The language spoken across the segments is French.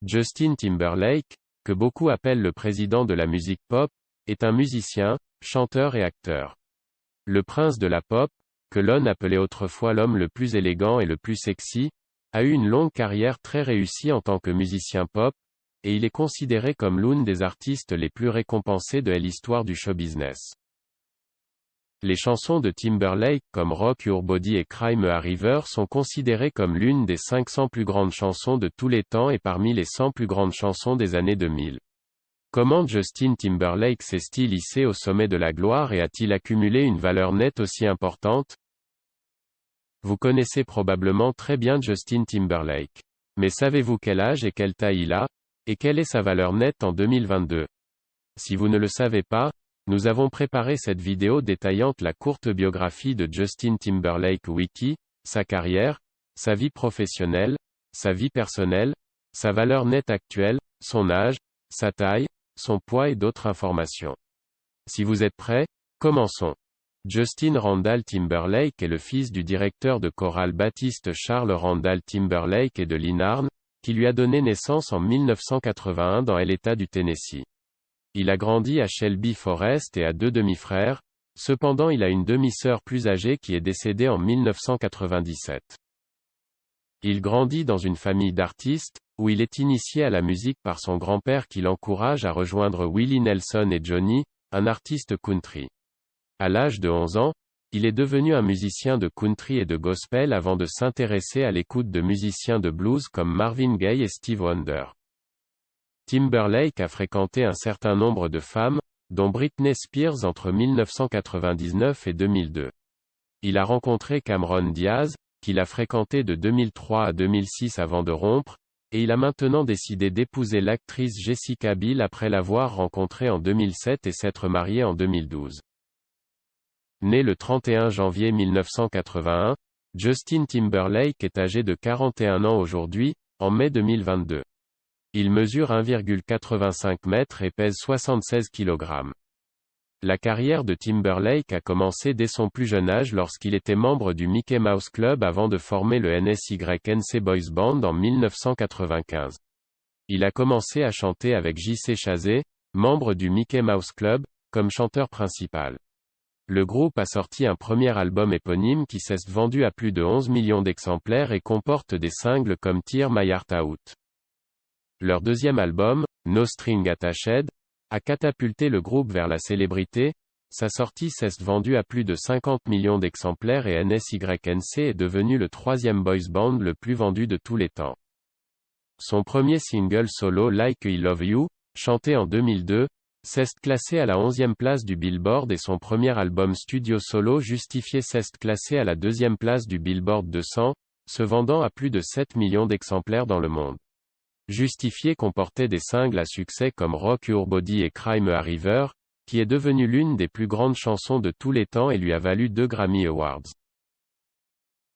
Justin Timberlake, que beaucoup appellent le président de la musique pop, est un musicien, chanteur et acteur. Le prince de la pop, que l'on appelait autrefois l'homme le plus élégant et le plus sexy, a eu une longue carrière très réussie en tant que musicien pop, et il est considéré comme l'une des artistes les plus récompensés de l'histoire du show business. Les chansons de Timberlake comme Rock Your Body et Cry Me a River sont considérées comme l'une des 500 plus grandes chansons de tous les temps et parmi les 100 plus grandes chansons des années 2000. Comment Justin Timberlake s'est-il hissé au sommet de la gloire et a-t-il accumulé une valeur nette aussi importante? Vous connaissez probablement très bien Justin Timberlake. Mais savez-vous quel âge et quelle taille il a? Et quelle est sa valeur nette en 2022? Si vous ne le savez pas, nous avons préparé cette vidéo détaillant la courte biographie de Justin Timberlake Wiki, sa carrière, sa vie professionnelle, sa vie personnelle, sa valeur nette actuelle, son âge, sa taille, son poids et d'autres informations. Si vous êtes prêts, commençons. Justin Randall Timberlake est le fils du directeur de chorale Baptiste Charles Randall Timberlake et de Lynn Arne, qui lui a donné naissance en 1981 dans l'État du Tennessee. Il a grandi à Shelby Forest et a deux demi-frères, cependant il a une demi-sœur plus âgée qui est décédée en 1997. Il grandit dans une famille d'artistes, où il est initié à la musique par son grand-père qui l'encourage à rejoindre Willie Nelson et Johnny, un artiste country. À l'âge de 11 ans, il est devenu un musicien de country et de gospel avant de s'intéresser à l'écoute de musiciens de blues comme Marvin Gaye et Stevie Wonder. Timberlake a fréquenté un certain nombre de femmes, dont Britney Spears entre 1999 et 2002. Il a rencontré Cameron Diaz, qu'il a fréquenté de 2003 à 2006 avant de rompre, et il a maintenant décidé d'épouser l'actrice Jessica Biel après l'avoir rencontrée en 2007 et s'être marié en 2012. Né le 31 janvier 1981, Justin Timberlake est âgé de 41 ans aujourd'hui, en mai 2022. Il mesure 1,85 m et pèse 76 kg. La carrière de Timberlake a commencé dès son plus jeune âge lorsqu'il était membre du Mickey Mouse Club avant de former le NSYNC Boys Band en 1995. Il a commencé à chanter avec J.C. Chasez, membre du Mickey Mouse Club, comme chanteur principal. Le groupe a sorti un premier album éponyme qui s'est vendu à plus de 11 millions d'exemplaires et comporte des singles comme Tear My Heart Out. Leur deuxième album, No String Attached, a catapulté le groupe vers la célébrité. Sa sortie s'est vendue à plus de 50 millions d'exemplaires et NSYNC est devenu le troisième boys band le plus vendu de tous les temps. Son premier single solo Like I Love You, chanté en 2002, s'est classé à la 11e place du Billboard et son premier album studio solo Justifié s'est classé à la 2e place du Billboard 200, se vendant à plus de 7 millions d'exemplaires dans le monde. Justifié comportait des singles à succès comme Rock Your Body et Cry Me a River, qui est devenue l'une des plus grandes chansons de tous les temps et lui a valu 2 Grammy Awards.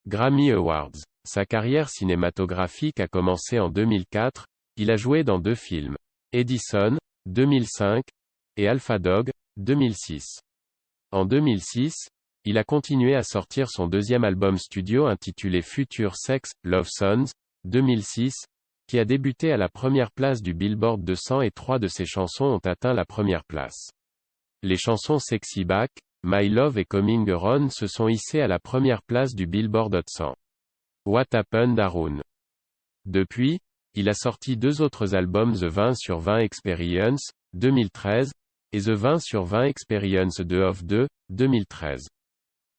Grammy Awards. Sa carrière cinématographique a commencé en 2004, il a joué dans 2 films. Edison, 2005, et Alpha Dog, 2006. En 2006, il a continué à sortir son deuxième album studio intitulé Future Sex, Love Songs, 2006, qui a débuté à la première place du Billboard 200 et 3 de ses chansons ont atteint la première place. Les chansons Sexy Back, My Love et Coming Around se sont hissées à la première place du Billboard Hot 100. What Happened Arun. Depuis, il a sorti 2 autres albums The 20 sur 20 Experience, 2013, et The 20 sur 20 Experience 2 of 2, 2013.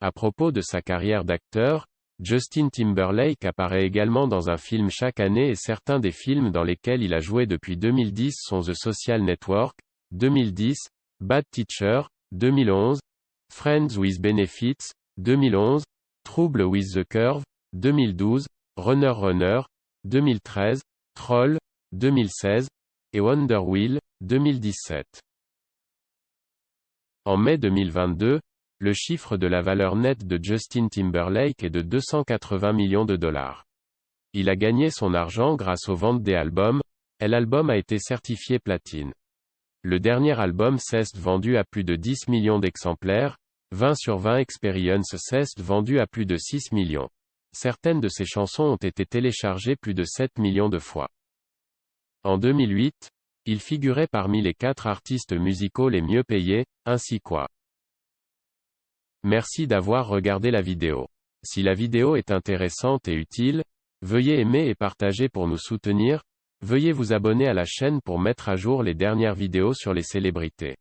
À propos de sa carrière d'acteur, Justin Timberlake apparaît également dans un film chaque année et certains des films dans lesquels il a joué depuis 2010 sont The Social Network, 2010, Bad Teacher, 2011, Friends with Benefits, 2011, Trouble with the Curve, 2012, Runner Runner, 2013, Troll, 2016, et Wonder Wheel, 2017. En mai 2022, le chiffre de la valeur nette de Justin Timberlake est de 280 millions de dollars. Il a gagné son argent grâce aux ventes des albums, et l'album a été certifié platine. Le dernier album s'est vendu à plus de 10 millions d'exemplaires, 20 sur 20 Experience s'est vendu à plus de 6 millions. Certaines de ses chansons ont été téléchargées plus de 7 millions de fois. En 2008, il figurait parmi les 4 artistes musicaux les mieux payés, ainsi quoi. Merci d'avoir regardé la vidéo. Si la vidéo est intéressante et utile, veuillez aimer et partager pour nous soutenir, veuillez vous abonner à la chaîne pour mettre à jour les dernières vidéos sur les célébrités.